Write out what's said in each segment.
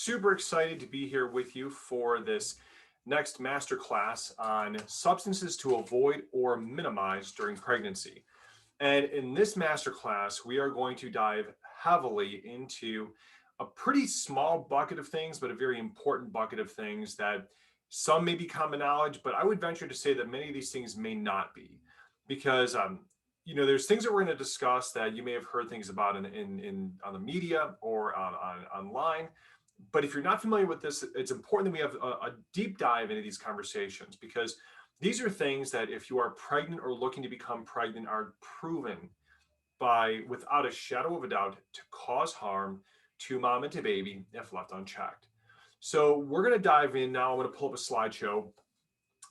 super excited to be here with you for this next masterclass on substances to avoid or minimize during pregnancy. And in this masterclass, we are going to dive heavily into a pretty small bucket of things, but a very important bucket of things that some may be common knowledge, but I would venture to say that many of these things may not be, because there's things that we're going to discuss that you may have heard things about in on the media or online. But if you're not familiar with this, it's important that we have a deep dive into these conversations, because these are things that if you are pregnant or looking to become pregnant are proven by, without a shadow of a doubt, to cause harm to mom and to baby if left unchecked. So we're going to dive in now. I'm going to pull up a slideshow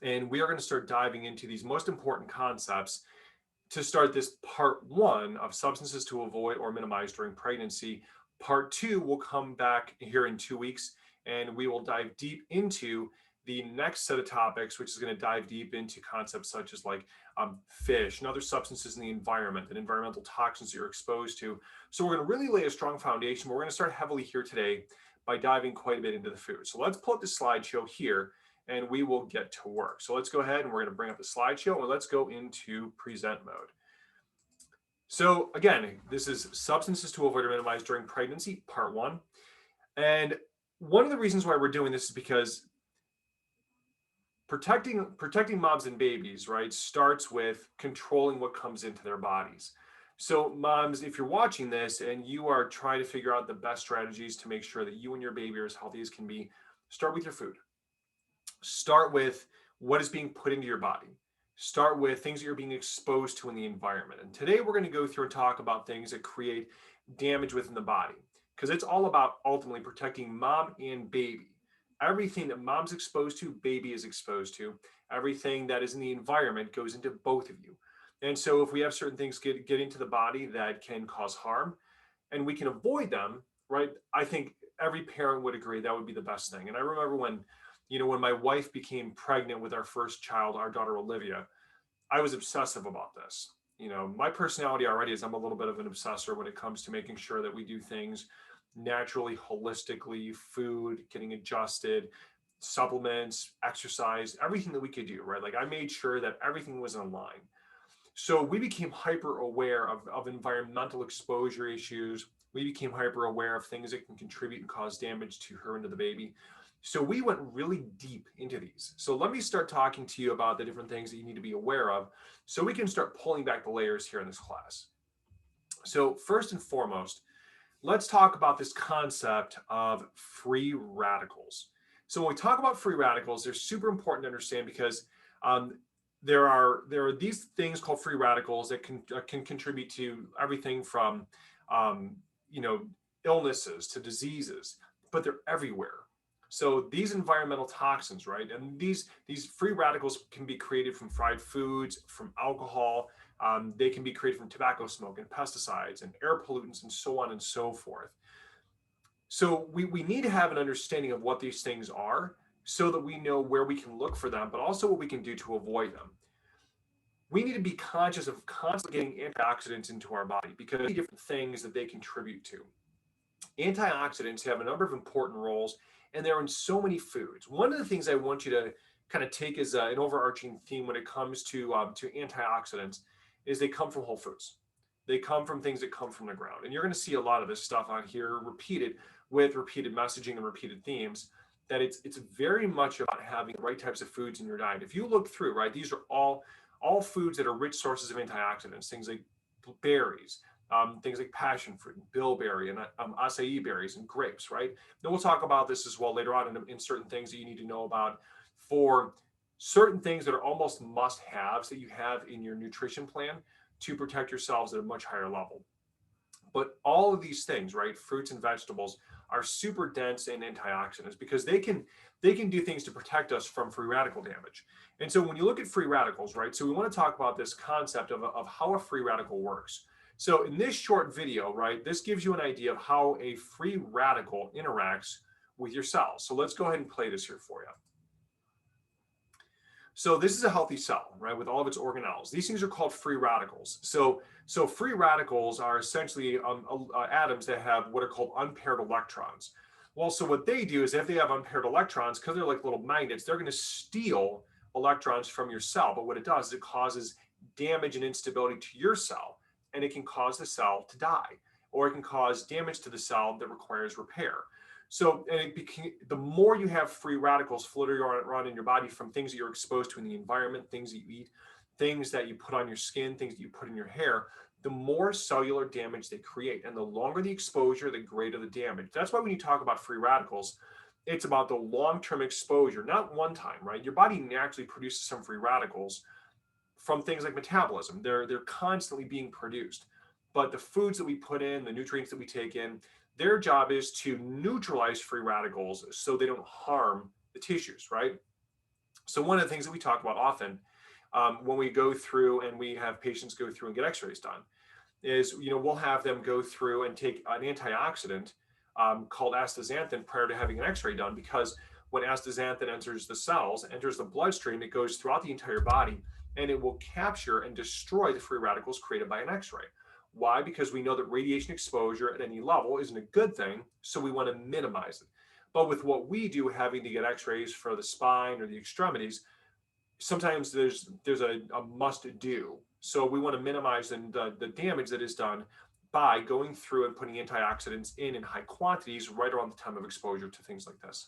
and we are going to start diving into these most important concepts to start this part one of substances to avoid or minimize during pregnancy. Part two will come back here in 2 weeks, and we will dive deep into the next set of topics, which is going to dive deep into concepts such as like fish and other substances in the environment and environmental toxins that you're exposed to. So we're going to really lay a strong foundation. We're going to start heavily here today by diving quite a bit into the food. So let's pull up the slideshow here and we will get to work. So let's go ahead and we're going to bring up the slideshow and let's go into present mode. So again, this is substances to avoid or minimize during pregnancy, part one. And one of the reasons why we're doing this is because protecting moms and babies, right, starts with controlling what comes into their bodies. So moms, if you're watching this and you are trying to figure out the best strategies to make sure that you and your baby are as healthy as can be, start with your food. Start with what is being put into your body. Start with things that you're being exposed to in the environment. And today we're going to go through and talk about things that create damage within the body, because it's all about ultimately protecting mom and baby. Everything that mom's exposed to, baby is exposed to. Everything that is in the environment goes into both of you. And so if we have certain things get into the body that can cause harm and we can avoid them, right? I think every parent would agree that would be the best thing. And I remember when my wife became pregnant with our first child, our daughter Olivia, I was obsessive about this. My personality already is I'm a little bit of an obsessor when it comes to making sure that we do things naturally, holistically, food, getting adjusted, supplements, exercise, everything that we could do, right? Like I made sure that everything was in line. So we became hyper aware of environmental exposure issues. We became hyper aware of things that can contribute and cause damage to her and to the baby. So we went really deep into these. So let me start talking to you about the different things that you need to be aware of so we can start pulling back the layers here in this class. So first and foremost, let's talk about this concept of free radicals. So when we talk about free radicals, they're super important to understand because there are these things called free radicals that can contribute to everything from illnesses to diseases, but they're everywhere. So these environmental toxins, right? And these free radicals can be created from fried foods, from alcohol. They can be created from tobacco smoke and pesticides and air pollutants and so on and so forth. So we need to have an understanding of what these things are so that we know where we can look for them, but also what we can do to avoid them. We need to be conscious of constantly getting antioxidants into our body because of different things that they contribute to. Antioxidants have a number of important roles, and they're in so many foods. One of the things I want you to kind of take as an overarching theme when it comes to antioxidants is they come from whole foods. They come from things that come from the ground. And you're going to see a lot of this stuff on here repeated with repeated messaging and repeated themes, that it's very much about having the right types of foods in your diet. If you look through, right, these are all foods that are rich sources of antioxidants, things like berries, things like passion fruit, and bilberry, and acai berries, and grapes, right? Then we'll talk about this as well later on in certain things that you need to know about for certain things that are almost must-haves that you have in your nutrition plan to protect yourselves at a much higher level. But all of these things, right, fruits and vegetables, are super dense in antioxidants because they can do things to protect us from free radical damage. And so when you look at free radicals, right, so we want to talk about this concept of how a free radical works. So in this short video, right, this gives you an idea of how a free radical interacts with your cells. So let's go ahead and play this here for you. So this is a healthy cell, right, with all of its organelles. These things are called free radicals. So free radicals are essentially atoms that have what are called unpaired electrons. Well, so what they do is if they have unpaired electrons, because they're like little magnets, they're going to steal electrons from your cell. But what it does is it causes damage and instability to your cell, and it can cause the cell to die, or it can cause damage to the cell that requires repair. So, and the more you have free radicals floating around in your body from things that you're exposed to in the environment, things that you eat, things that you put on your skin, things that you put in your hair, the more cellular damage they create. And the longer the exposure, the greater the damage. That's why when you talk about free radicals, it's about the long-term exposure, not one time, right? Your body naturally produces some free radicals from things like metabolism. They're constantly being produced. But the foods that we put in, the nutrients that we take in, their job is to neutralize free radicals so they don't harm the tissues, right? So one of the things that we talk about often when we go through and we have patients go through and get x-rays done is, we'll have them go through and take an antioxidant called astaxanthin prior to having an x-ray done, because when astaxanthin enters the cells, enters the bloodstream, it goes throughout the entire body and it will capture and destroy the free radicals created by an x-ray. Why? Because we know that radiation exposure at any level isn't a good thing, so we want to minimize it. But with what we do, having to get x-rays for the spine or the extremities, sometimes there's a must do. So we want to minimize the damage that is done by going through and putting antioxidants in high quantities right around the time of exposure to things like this.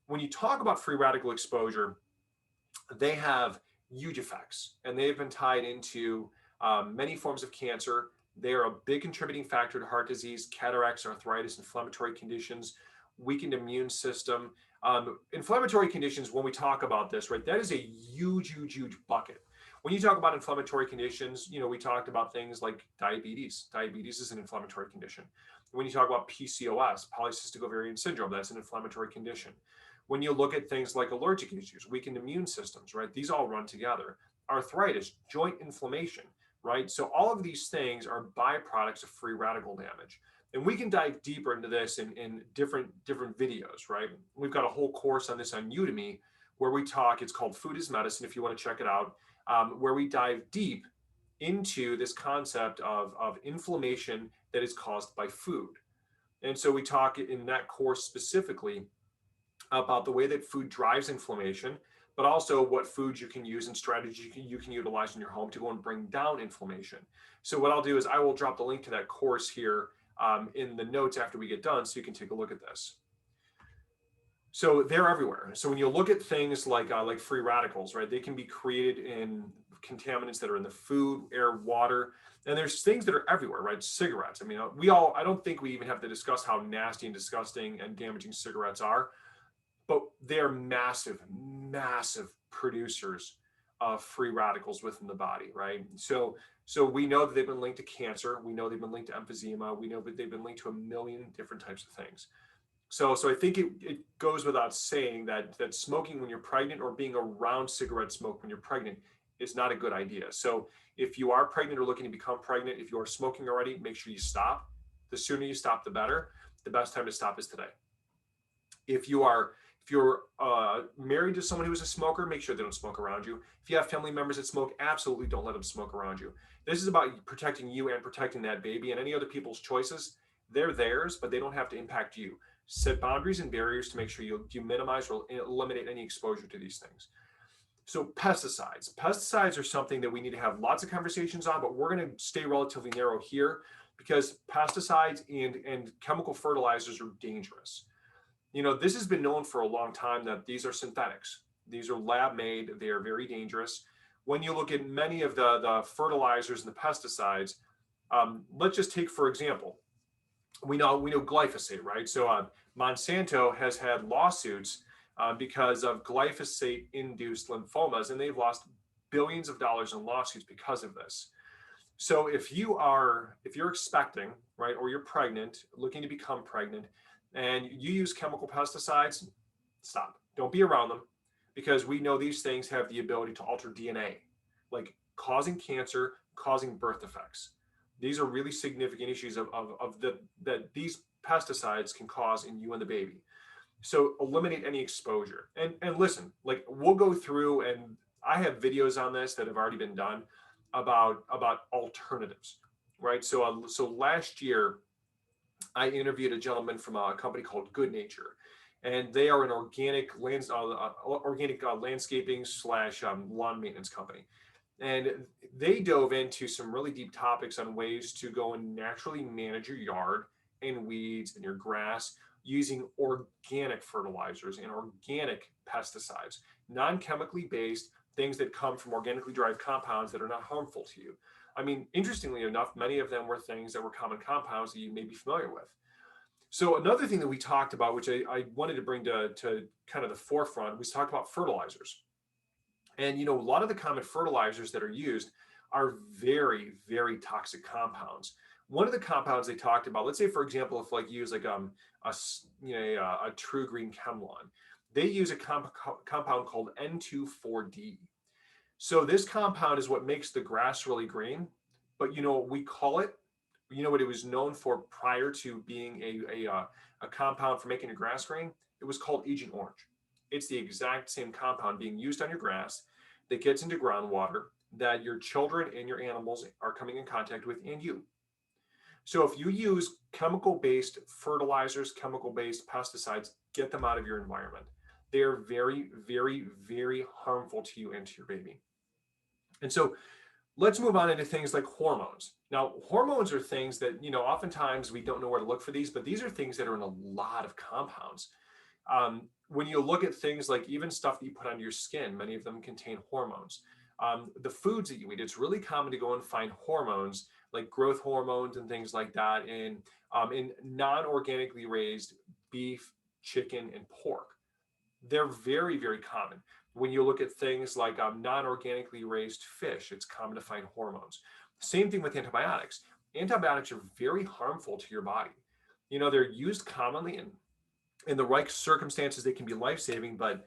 When you talk about free radical exposure, they have huge effects, and they've been tied into many forms of cancer. They are a big contributing factor to heart disease, cataracts, arthritis, inflammatory conditions, weakened immune system. Inflammatory conditions, when we talk about this, right, that is a huge, huge, huge bucket. When you talk about inflammatory conditions, we talked about things like diabetes. Diabetes is an inflammatory condition. When you talk about PCOS, polycystic ovarian syndrome, that's an inflammatory condition. When you look at things like allergic issues, weakened immune systems, right, these all run together. Arthritis, joint inflammation, right? So all of these things are byproducts of free radical damage. And we can dive deeper into this in different videos, right? We've got a whole course on this on Udemy where we talk, it's called Food is Medicine, if you want to check it out, where we dive deep into this concept of inflammation that is caused by food. And so we talk in that course specifically about the way that food drives inflammation, but also what foods you can use and strategies you can utilize in your home to go and bring down inflammation. So what I'll do is I will drop the link to that course here in the notes after we get done, so you can take a look at this. So they're everywhere. So when you look at things like free radicals, right, they can be created in contaminants that are in the food, air, water, and there's things that are everywhere, right? Cigarettes. I mean, I don't think we even have to discuss how nasty and disgusting and damaging cigarettes are, but they're massive, massive producers of free radicals within the body, right? So we know that they've been linked to cancer. We know they've been linked to emphysema. We know that they've been linked to a million different types of things. So I think it goes without saying that smoking when you're pregnant or being around cigarette smoke when you're pregnant is not a good idea. So if you are pregnant or looking to become pregnant, if you are smoking already, make sure you stop. The sooner you stop, the better. The best time to stop is today. If you're married to someone who is a smoker, make sure they don't smoke around you. If you have family members that smoke, absolutely don't let them smoke around you. This is about protecting you and protecting that baby, and any other people's choices, they're theirs, but they don't have to impact you. Set boundaries and barriers to make sure you minimize or eliminate any exposure to these things. So pesticides. Pesticides are something that we need to have lots of conversations on, but we're going to stay relatively narrow here because pesticides and chemical fertilizers are dangerous. This has been known for a long time that these are synthetics. These are lab made. They are very dangerous. When you look at many of the fertilizers and the pesticides, let's just take, for example, we know glyphosate, right? So Monsanto has had lawsuits because of glyphosate-induced lymphomas, and they've lost billions of dollars in lawsuits because of this. So if you're expecting, right, or you're pregnant, looking to become pregnant, and you use chemical pesticides, stop. Don't be around them, because we know these things have the ability to alter DNA, like causing cancer, causing birth defects. These are really significant issues that these pesticides can cause in you and the baby. So eliminate any exposure. And listen, like we'll go through, and I have videos on this that have already been done about alternatives, right? So last year, I interviewed a gentleman from a company called Good Nature, and they are an organic landscaping slash lawn maintenance company. And they dove into some really deep topics on ways to go and naturally manage your yard and weeds and your grass using organic fertilizers and organic pesticides, non-chemically based things that come from organically derived compounds that are not harmful to you. I mean, interestingly enough, many of them were things that were common compounds that you may be familiar with. So another thing that we talked about, which I wanted to bring to kind of the forefront, was talked about fertilizers. And a lot of the common fertilizers that are used are very, very toxic compounds. One of the compounds they talked about, let's say for example, if like you use like a true green Chemlon, they use a compound called N2,4-D. So this compound is what makes the grass really green. But what we call it? What it was known for prior to being a compound for making your grass green? It was called Agent Orange. It's the exact same compound being used on your grass that gets into groundwater that your children and your animals are coming in contact with, and you. So if you use chemical-based fertilizers, chemical-based pesticides, get them out of your environment. They are very, very, very harmful to you and to your baby. And so let's move on into things like hormones. Now, hormones are things that, oftentimes we don't know where to look for these, but these are things that are in a lot of compounds. When you look at things like even stuff that you put on your skin, many of them contain hormones. The foods that you eat, it's really common to go and find hormones like growth hormones and things like that in non-organically raised beef, chicken, and pork. They're very, very common. When you look at things like non-organically raised fish, it's common to find hormones. Same thing with antibiotics. Antibiotics are very harmful to your body. They're used commonly in the right circumstances, they can be life-saving, but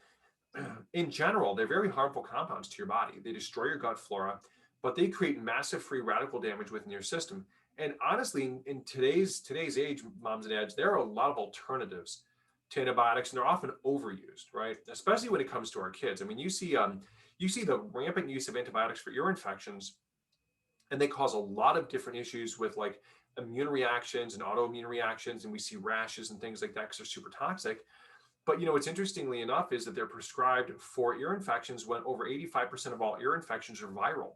in general, they're very harmful compounds to your body. They destroy your gut flora, but they create massive free radical damage within your system. And honestly, in today's age, moms and dads, there are a lot of alternatives to antibiotics, and they're often overused, right? Especially when it comes to our kids. I mean, you see the rampant use of antibiotics for ear infections, and they cause a lot of different issues with like immune reactions and autoimmune reactions, and we see rashes and things like that because they're super toxic. But what's interestingly enough is that they're prescribed for ear infections when over 85% of all ear infections are viral.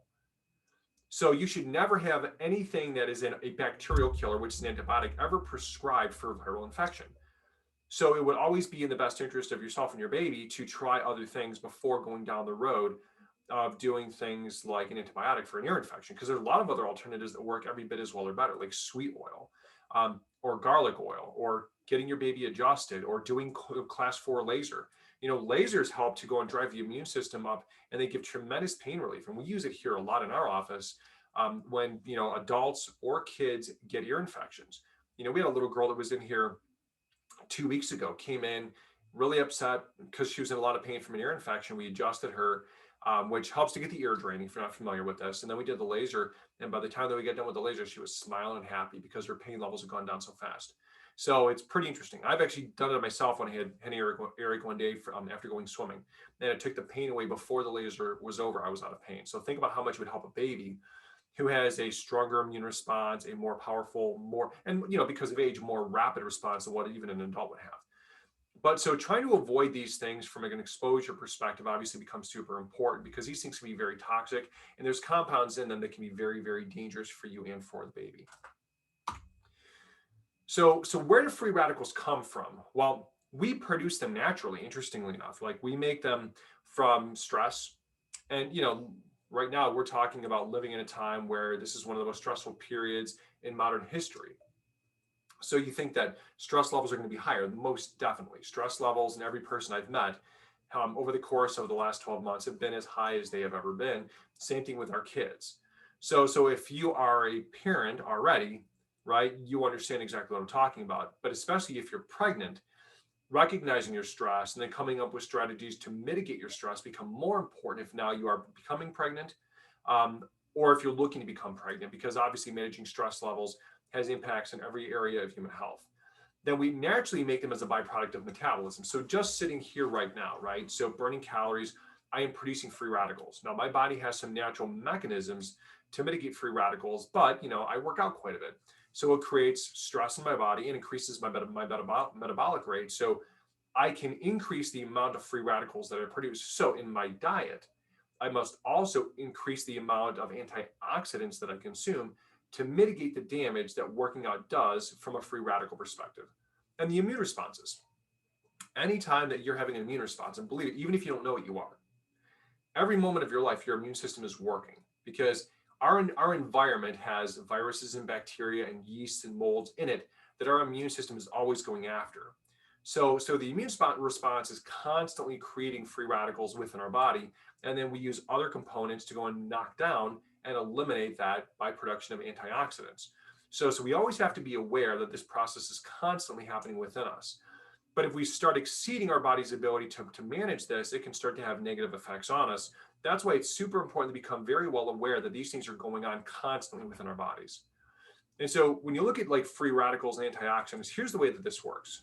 So you should never have anything that is a bacterial killer, which is an antibiotic, ever prescribed for viral infection. So it would always be in the best interest of yourself and your baby to try other things before going down the road of doing things like an antibiotic for an ear infection, because there's a lot of other alternatives that work every bit as well or better, like sweet oil or garlic oil, or getting your baby adjusted, or doing class 4 laser. Lasers help to go and drive the immune system up, and they give tremendous pain relief. And we use it here a lot in our office when adults or kids get ear infections. We had a little girl that was in here 2 weeks ago, came in really upset because she was in a lot of pain from an ear infection. We adjusted her, which helps to get the ear draining if you're not familiar with this. And then we did the laser. And by the time that we got done with the laser, she was smiling and happy because her pain levels had gone down so fast. So it's pretty interesting. I've actually done it myself when I had Henny Eric one day after going swimming. And it took the pain away before the laser was over. I was out of pain. So think about how much it would help a baby who has a stronger immune response, a more powerful, because of age, more rapid response than what even an adult would have. But so trying to avoid these things from an exposure perspective obviously becomes super important, because these things can be very toxic, and there's compounds in them that can be very, very dangerous for you and for the baby. So where do free radicals come from? Well, we produce them naturally, interestingly enough. Like, we make them from stress. And, right now we're talking about living in a time where this is one of the most stressful periods in modern history. So you think that stress levels are going to be higher? Most definitely. Stress levels in every person I've met over the course of the last 12 months have been as high as they have ever been. Same thing with our kids. So if you are a parent already, right, you understand exactly what I'm talking about. But especially if you're pregnant, recognizing your stress and then coming up with strategies to mitigate your stress become more important if now you are becoming pregnant, or if you're looking to become pregnant, because obviously managing stress levels has impacts in every area of human health. Then we naturally make them as a byproduct of metabolism. So just sitting here right now, right? So burning calories, I am producing free radicals. Now my body has some natural mechanisms to mitigate free radicals, but I work out quite a bit. So it creates stress in my body and increases my metabolic rate. So I can increase the amount of free radicals that I produce. So in my diet, I must also increase the amount of antioxidants that I consume to mitigate the damage that working out does from a free radical perspective. And the immune responses. Anytime that you're having an immune response, and believe it, even if you don't know what you are, every moment of your life, your immune system is working because our environment has viruses and bacteria and yeasts and molds in it that our immune system is always going after. So the immune response is constantly creating free radicals within our body. And then we use other components to go and knock down and eliminate that by production of antioxidants. So we always have to be aware that this process is constantly happening within us. But if we start exceeding our body's ability to manage this, it can start to have negative effects on us. That's why it's super important to become very well aware that these things are going on constantly within our bodies. And so when you look at like free radicals and antioxidants, here's the way that this works.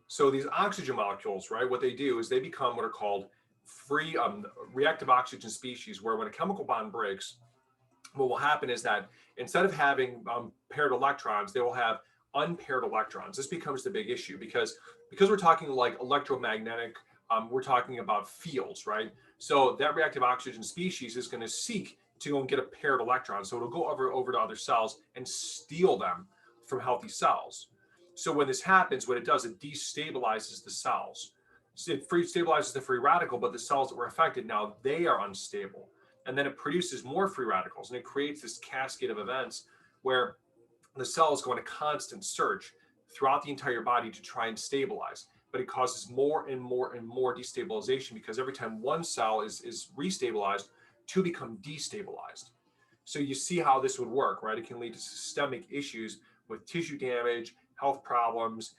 So these oxygen molecules, right, what they do is they become what are called free reactive oxygen species, where when a chemical bond breaks, what will happen is that instead of having paired electrons, they will have unpaired electrons. This becomes the big issue because we're talking like electromagnetic, we're talking about fields, right? So that reactive oxygen species is going to seek to go and get a paired electron. So it'll go over to other cells and steal them from healthy cells. So when this happens, what it does, it destabilizes the cells. So it stabilizes the free radical, but the cells that were affected, now they are unstable. And then it produces more free radicals, and it creates this cascade of events where the cells go on a constant search throughout the entire body to try and stabilize. But it causes more and more and more destabilization because every time one cell is restabilized, two become destabilized. So you see how this would work, right? It can lead to systemic issues with tissue damage, health problems.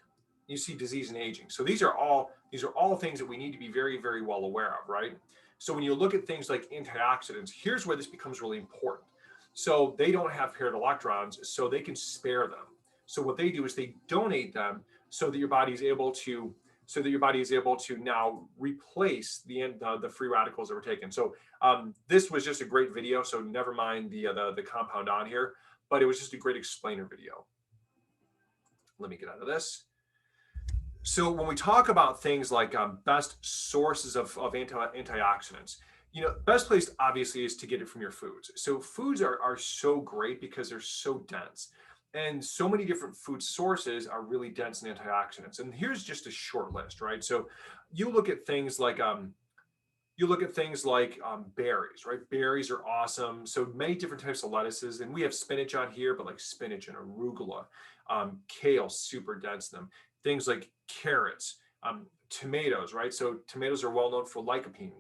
You see disease and aging. So these are all things that we need to be very, very well aware of, right? So when you look at things like antioxidants, here's where this becomes really important. So they don't have paired electrons, so they can spare them. So what they do is they donate them so that your body is able to now replace the free radicals that were taken. So this was just a great video. So never mind the compound on here, but it was just a great explainer video. Let me get out of this. So when we talk about things like best sources of antioxidants, best place obviously is to get it from your foods. So foods are so great because they're so dense. And so many different food sources are really dense in antioxidants. And here's just a short list, right? So you look at things like berries, right? Berries are awesome. So many different types of lettuces, and we have spinach on here, but like spinach and arugula, kale, super dense in them. Things like carrots, tomatoes, right? So tomatoes are well known for lycopene.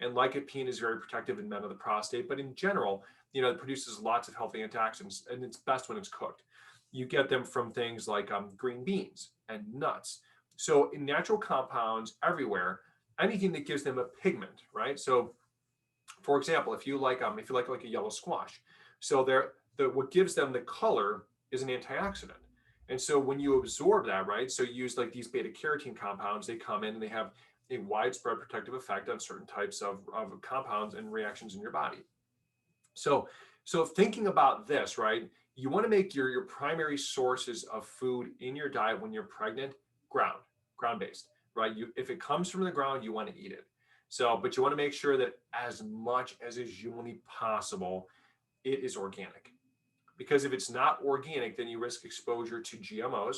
And lycopene is very protective in men of the prostate, but in general, it produces lots of healthy antioxidants, and it's best when it's cooked. You get them from things like green beans and nuts. So in natural compounds everywhere, anything that gives them a pigment, right? So for example, if you like a yellow squash, so what gives them the color is an antioxidant. And so when you absorb that, right, so you use like these beta carotene compounds, they come in and they have a widespread protective effect on certain types of compounds and reactions in your body. So thinking about this, right, you want to make your primary sources of food in your diet when you're pregnant ground-based, right? If it comes from the ground, you want to eat it. So, but you want to make sure that as much as is humanly possible, it is organic. Because if it's not organic, then you risk exposure to GMOs,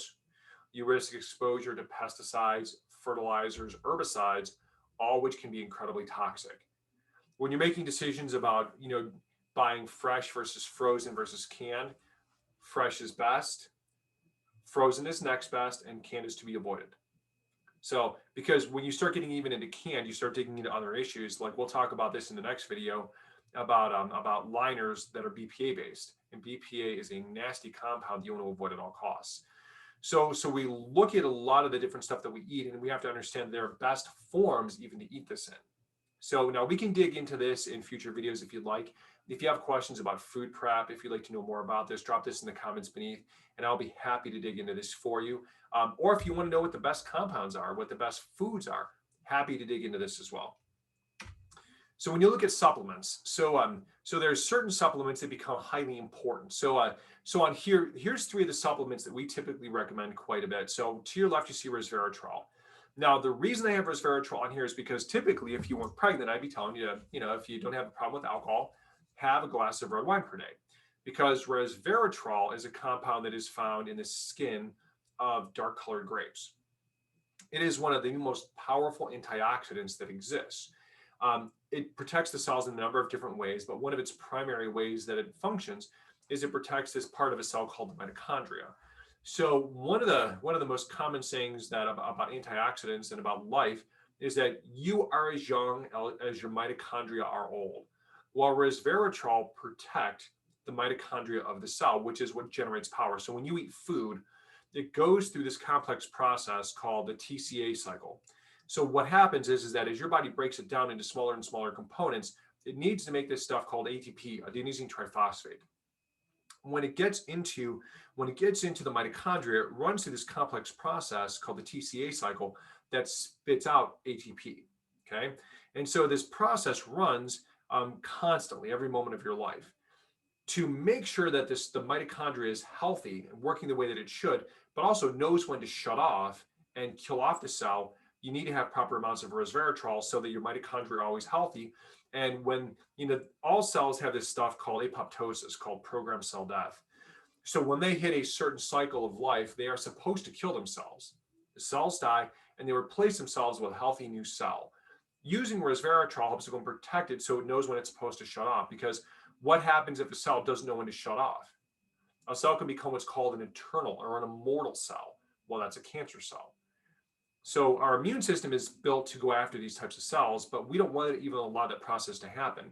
you risk exposure to pesticides, fertilizers, herbicides, all which can be incredibly toxic. When you're making decisions about, buying fresh versus frozen versus canned, fresh is best, frozen is next best, and canned is to be avoided. So, because when you start getting even into canned, you start digging into other issues. Like we'll talk about this in the next video about liners that are BPA based, and BPA is a nasty compound you want to avoid at all costs. So we look at a lot of the different stuff that we eat, and we have to understand there are best forms even to eat this in. So now we can dig into this in future videos if you'd like. If you have questions about food prep, if you'd like to know more about this, drop this in the comments beneath, and I'll be happy to dig into this for you. Or if you want to know what the best compounds are, what the best foods are, happy to dig into this as well. So when you look at supplements, so there's certain supplements that become highly important. So on here, here's 3 of the supplements that we typically recommend quite a bit. So to your left, you see resveratrol. Now, the reason I have resveratrol on here is because typically, if you weren't pregnant, I'd be telling you to, if you don't have a problem with alcohol, have a glass of red wine per day, because resveratrol is a compound that is found in the skin of dark-colored grapes. It is one of the most powerful antioxidants that exists. It protects the cells in a number of different ways, but one of its primary ways that it functions is it protects this part of a cell called the mitochondria. So one of the most common sayings that about antioxidants and about life is that you are as young as your mitochondria are old. While resveratrol protect the mitochondria of the cell, which is what generates power. So when you eat food, it goes through this complex process called the TCA cycle. So what happens is that as your body breaks it down into smaller and smaller components, it needs to make this stuff called ATP, adenosine triphosphate. When it gets into the mitochondria, it runs through this complex process called the TCA cycle that spits out ATP. Okay, and so this process runs constantly every moment of your life to make sure that the mitochondria is healthy and working the way that it should, but also knows when to shut off and kill off the cell. You need to have proper amounts of resveratrol so that your mitochondria are always healthy. And when, all cells have this stuff called apoptosis, called programmed cell death. So when they hit a certain cycle of life, they are supposed to kill themselves. The cells die and they replace themselves with a healthy new cell. Using resveratrol helps them protect it so it knows when it's supposed to shut off. Because what happens if a cell doesn't know when to shut off? A cell can become what's called an eternal or an immortal cell. Well, that's a cancer cell. So our immune system is built to go after these types of cells, but we don't want to even allow that process to happen.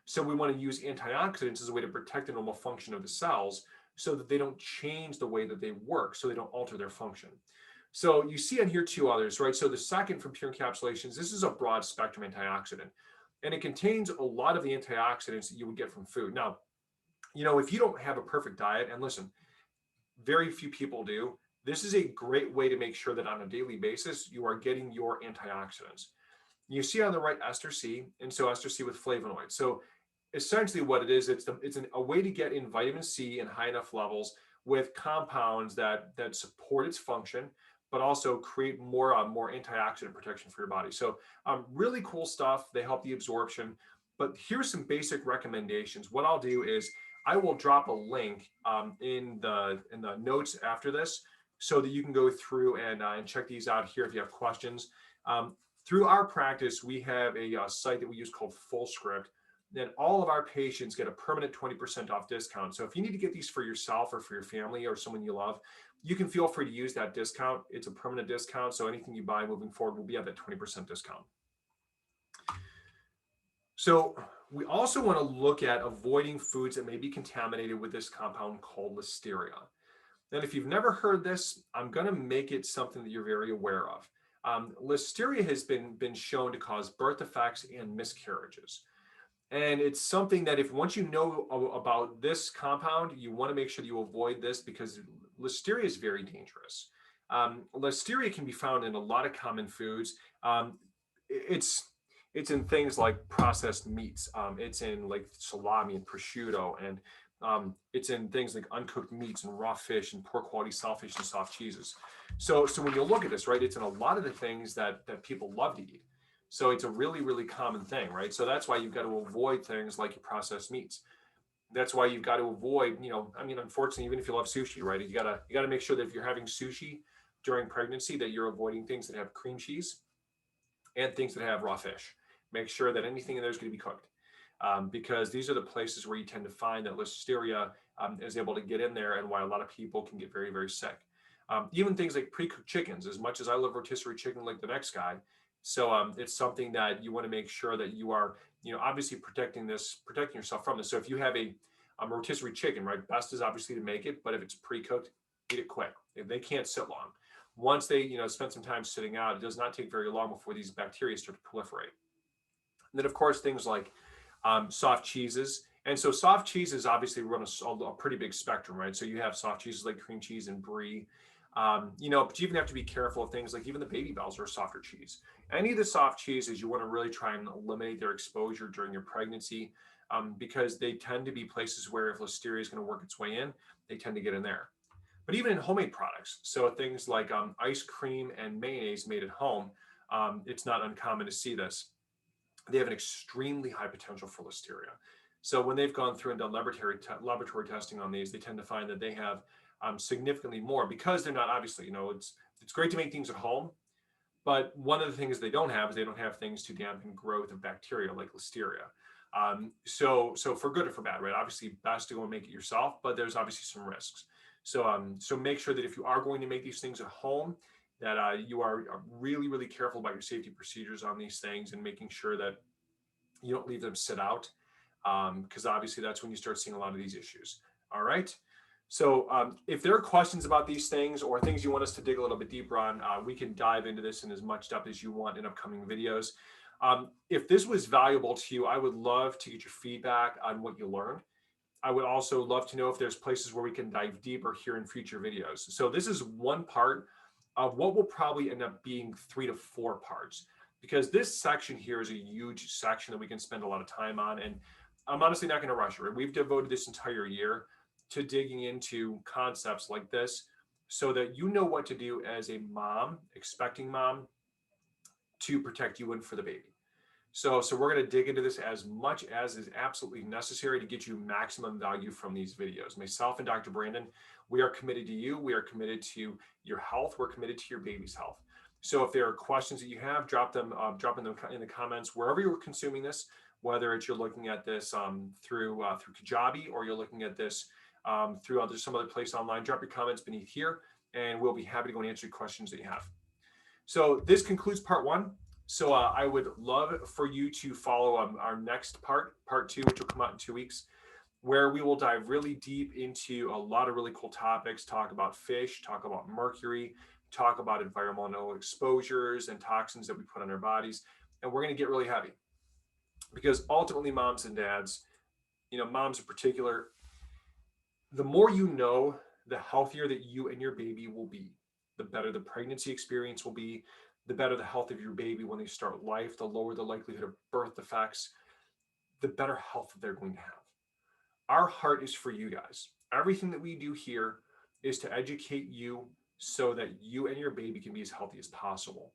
So we want to use antioxidants as a way to protect the normal function of the cells so that they don't change the way that they work, so they don't alter their function. So you see on here 2 others, right? So the second from Pure Encapsulations, this is a broad spectrum antioxidant, and it contains a lot of the antioxidants that you would get from food. Now, if you don't have a perfect diet, and listen, very few people do, this is a great way to make sure that on a daily basis, you are getting your antioxidants. You see on the right ester C, and so ester C with flavonoids. So essentially what it is, it's a way to get in vitamin C in high enough levels with compounds that support its function, but also create more antioxidant protection for your body. So really cool stuff. They help the absorption. But here's some basic recommendations. What I'll do is I will drop a link in the notes after this, so that you can go through and check these out here if you have questions. Through our practice, we have a site that we use called FullScript. Then all of our patients get a permanent 20% off discount. So if you need to get these for yourself or for your family or someone you love, you can feel free to use that discount. It's a permanent discount. So anything you buy moving forward will be at that 20% discount. So we also want to look at avoiding foods that may be contaminated with this compound called Listeria. And if you've never heard this, I'm going to make it something that you're very aware of. Listeria has been shown to cause birth defects and miscarriages. And it's something that once you know about this compound, you want to make sure that you avoid this, because Listeria is very dangerous. Listeria can be found in a lot of common foods. It's in things like processed meats. It's in like salami and prosciutto, and it's in things like uncooked meats and raw fish and poor quality shellfish and soft cheeses. So when you look at this, right, it's in a lot of the things that people love to eat. So it's a really, really common thing, right? So that's why you've got to avoid things like your processed meats. That's why you've got to avoid, unfortunately, even if you love sushi, right, you gotta make sure that if you're having sushi during pregnancy, that you're avoiding things that have cream cheese and things that have raw fish. Make sure that anything in there is going to be cooked. Because these are the places where you tend to find that Listeria is able to get in there, and why a lot of people can get very, very sick. Even things like pre-cooked chickens, as much as I love rotisserie chicken like the next guy. So it's something that you want to make sure that you are, obviously protecting yourself from this. So if you have a rotisserie chicken, right, best is obviously to make it, but if it's pre-cooked, eat it quick. If they can't sit long. Once they, spend some time sitting out, it does not take very long before these bacteria start to proliferate. And then, of course, things like soft cheeses. And so soft cheeses obviously run a pretty big spectrum, right? So you have soft cheeses like cream cheese and brie. But you even have to be careful of things like even the baby bells or softer cheese. Any of the soft cheeses, you want to really try and eliminate their exposure during your pregnancy, because they tend to be places where if Listeria is going to work its way in, they tend to get in there. But even in homemade products, so things like ice cream and mayonnaise made at home, it's not uncommon to see this. They have an extremely high potential for Listeria. So when they've gone through and done laboratory testing on these, they tend to find that they have significantly more, because they're not, obviously, it's great to make things at home, but one of the things they don't have is they don't have things to dampen growth of bacteria like Listeria. So for good or for bad, right? Obviously, best to go and make it yourself, but there's obviously some risks. So make sure that if you are going to make these things at home, that you are really, really careful about your safety procedures on these things, and making sure that you don't leave them sit out, because obviously that's when you start seeing a lot of these issues. All right. So if there are questions about these things or things you want us to dig a little bit deeper on, we can dive into this in as much depth as you want in upcoming videos. If this was valuable to you, I would love to get your feedback on what you learned. I would also love to know if there's places where we can dive deeper here in future videos. So this is one part of what will probably end up being 3 to 4 parts, because this section here is a huge section that we can spend a lot of time on. And I'm honestly not going to rush it. We've devoted this entire year to digging into concepts like this so that you know what to do as a mom, expecting mom, to protect you and for the baby. So we're going to dig into this as much as is absolutely necessary to get you maximum value from these videos. Myself and Dr. Brandon, we are committed to you. We are committed to your health. We're committed to your baby's health. So if there are questions that you have, drop them in the comments wherever you're consuming this, whether it's you're looking at this through Kajabi, or you're looking at this through some other place online. Drop your comments beneath here, and we'll be happy to go and answer your questions that you have. So this concludes part 1. So I would love for you to follow our next part 2, which will come out in 2 weeks, where we will dive really deep into a lot of really cool topics, talk about fish, talk about mercury, talk about environmental exposures and toxins that we put on our bodies. And we're going to get really heavy, because ultimately, moms and dads, moms in particular, the more you know, the healthier that you and your baby will be, the better the pregnancy experience will be, the better the health of your baby when they start life, the lower the likelihood of birth defects, the better health they're going to have. Our heart is for you guys. Everything that we do here is to educate you so that you and your baby can be as healthy as possible.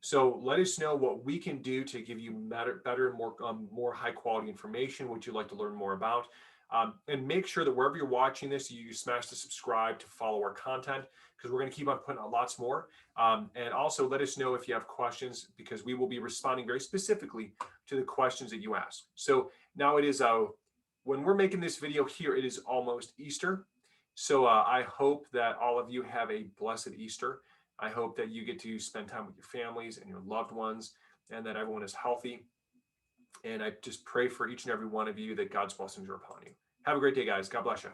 So let us know what we can do to give you better and more high quality information, what you'd like to learn more about. And make sure that wherever you're watching this, you smash the subscribe to follow our content, because we're going to keep on putting out lots more. And also let us know if you have questions, because we will be responding very specifically to the questions that you ask. So now it is, when we're making this video here, it is almost Easter. So I hope that all of you have a blessed Easter. I hope that you get to spend time with your families and your loved ones, and that everyone is healthy. And I just pray for each and every one of you that God's blessings are upon you. Have a great day, guys. God bless you.